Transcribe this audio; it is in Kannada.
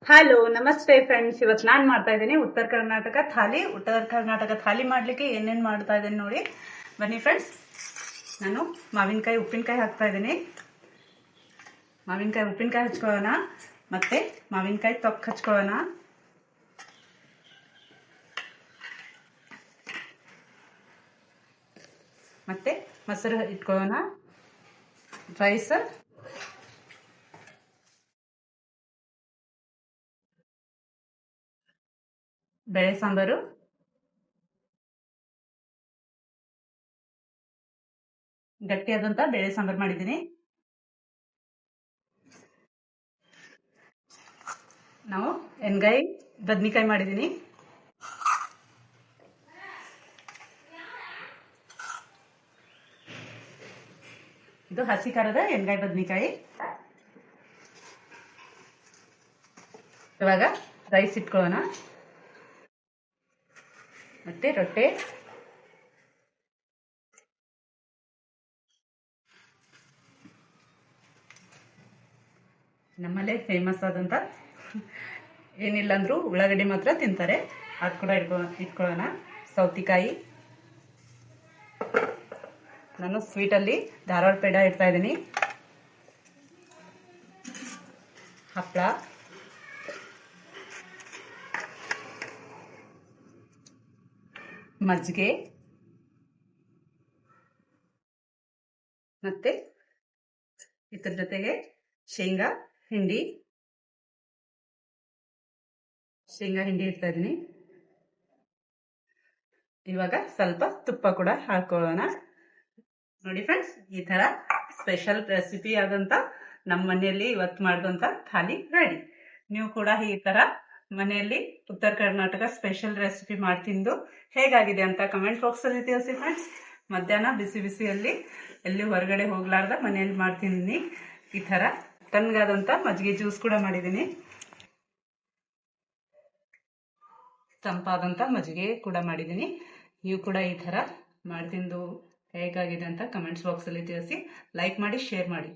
ಹಲೋ ನಮಸ್ತೆ ಫ್ರೆಂಡ್ಸ್, ಇವತ್ತು ನಾನು ಮಾಡ್ತಾ ಇದ್ದೀನಿ ಉತ್ತರ ಕರ್ನಾಟಕ ಥಾಲಿ ಮಾಡಲಿಕ್ಕೆ ಏನೇನು ಮಾಡ್ತಾ ಇದ್ದೀನಿ ನೋಡಿ. ಬನ್ನಿ ಫ್ರೆಂಡ್ಸ್, ನಾನು ಮಾವಿನಕಾಯಿ ಉಪ್ಪಿನಕಾಯಿ ಹಾಕ್ತಾ ಇದ್ದೀನಿ. ಮಾವಿನಕಾಯಿ ಉಪ್ಪಿನಕಾಯಿ ಹಚ್ಕೊಳ್ಳೋಣ, ಮತ್ತೆ ಮಾವಿನಕಾಯಿ ತೊಕ್ಕ ಹಚ್ಕೊಳ್ಳೋಣ. ಮತ್ತೆ ಮೊಸರು ಇಟ್ಕೊಳ್ಳೋಣ, ರೈಸ್, ಬೇಳೆ ಸಾಂಬಾರು, ಗಟ್ಟಿಯಾದಂತ ಬೇಳೆ ಸಾಂಬಾರು ಮಾಡಿದ್ದೀನಿ. ನಾವು ಎಣ್ಗಾಯಿ ಬದ್ನಿಕಾಯಿ ಮಾಡಿದ್ದೀನಿ. ಇದು ಹಸಿ ಖಾರದ ಎಣ್ಗಾಯಿ ಬದ್ನಿಕಾಯಿ. ಇವಾಗ ರೈಸ್ ಇಟ್ಕೊಳ್ಳೋಣ, ಮತ್ತೆ ರೊಟ್ಟೆ, ನಮ್ಮಲ್ಲೇ ಫೇಮಸ್ ಆದಂತ, ಏನಿಲ್ಲ ಅಂದ್ರೂ ಉಳ್ಳಾಗಡ್ಡಿ ಮಾತ್ರ ತಿಂತಾರೆ, ಅದು ಕೂಡ ಇಟ್ಕೊಳ್ಳೋಣ. ಸೌತಿಕಾಯಿ, ನಾನು ಸ್ವೀಟಲ್ಲಿ ಧಾರವಾಡ ಪೇಡ ಇಡ್ತಾ ಇದ್ದೀನಿ. ಹಪ್ಪಳ, ಮಜ್ಜಿಗೆ, ಮತ್ತೆ ಇದ್ರ ಜೊತೆಗೆ ಶೇಂಗಾ ಹಿಂಡಿ ಇಡ್ತಾ ಇದ್ದೀನಿ. ಇವಾಗ ಸ್ವಲ್ಪ ತುಪ್ಪ ಕೂಡ ಹಾಕೊಳ್ಳೋಣ. ನೋಡಿ ಫ್ರೆಂಡ್ಸ್, ಈ ತರ ಸ್ಪೆಷಲ್ ರೆಸಿಪಿ ಆದಂತ ನಮ್ಮ ಮನೆಯಲ್ಲಿ ಇವತ್ತು ಮಾಡಿದಂತ ಥಾಲಿ ರೆಡಿ. ನೀವು ಕೂಡ ಈ ತರ ಮನೆಯಲ್ಲಿ ಉತ್ತರ ಕರ್ನಾಟಕ ಸ್ಪೆಷಲ್ ರೆಸಿಪಿ ಮಾಡ್ತಿಂದು ಹೇಗಾಗಿದೆ ಅಂತ ಕಮೆಂಟ್ ಬಾಕ್ಸ್ ಅಲ್ಲಿ ತಿಳಿಸಿ ಫ್ರೆಂಡ್ಸ್. ಮಧ್ಯಾಹ್ನ ಬಿಸಿ ಬಿಸಿಯಲ್ಲಿ ಎಲ್ಲಿ ಹೊರಗಡೆ ಹೋಗ್ಲಾರ್ದ ಮನೆಯಲ್ಲಿ ಮಾಡ್ತಿದ್ದೀನಿ. ಈ ತರ ತಣ್ಣಗಾದಂತ ಮಜ್ಜಿಗೆ ಜ್ಯೂಸ್ ಕೂಡ ಮಾಡಿದ್ದೀನಿ, ತಂಪಾದಂತ ಮಜ್ಜಿಗೆ ಕೂಡ ಮಾಡಿದ್ದೀನಿ. ನೀವು ಕೂಡ ಈ ತರ ಮಾಡ್ತಿಂದು ಹೇಗಾಗಿದೆ ಅಂತ ಕಮೆಂಟ್ಸ್ ಬಾಕ್ಸ್ ಅಲ್ಲಿ ತಿಳಿಸಿ. ಲೈಕ್ ಮಾಡಿ, ಶೇರ್ ಮಾಡಿ.